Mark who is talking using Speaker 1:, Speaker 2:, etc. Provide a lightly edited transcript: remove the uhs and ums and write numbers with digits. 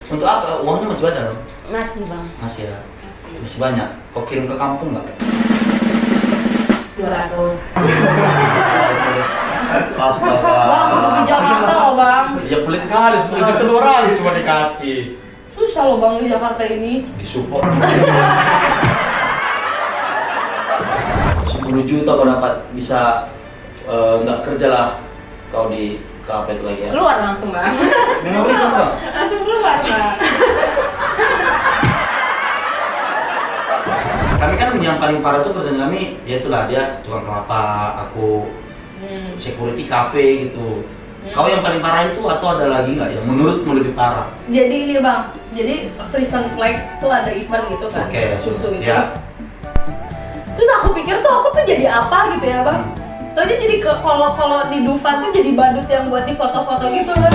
Speaker 1: Untuk apa? Uangnya masih banyak dong?
Speaker 2: Masih bang.
Speaker 1: Masih ya? Masih banyak. Kau kirim ke kampung nggak?
Speaker 2: 200.
Speaker 1: Astaga.
Speaker 2: Bang, udah di Jakarta loh bang.
Speaker 1: Ya pelit kali, 10 juta 200 cuma dikasih.
Speaker 2: Susah loh bang di Jakarta ini.
Speaker 1: Disupport. 10 juta kau dapat, bisa nggak kerja lah kau di apa itu lagi ya?
Speaker 2: Keluar langsung bang.
Speaker 1: Memori sama.
Speaker 2: Langsung keluar bang.
Speaker 1: Kami kan yang paling parah tuh kerjaan kami, ya itulah dia tukang kelapa, aku security cafe gitu. Kau yang paling parah itu atau ada lagi nggak yang menurutmu lebih parah?
Speaker 2: Jadi ini bang, jadi Frisian Flag tuh ada event gitu kan,
Speaker 1: Oke,
Speaker 2: susu itu.
Speaker 1: ya.
Speaker 2: Terus aku pikir tuh aku tuh jadi apa gitu ya bang? Taunya jadi kalau di Dufan tuh jadi badut yang buat di foto-foto gitu kan.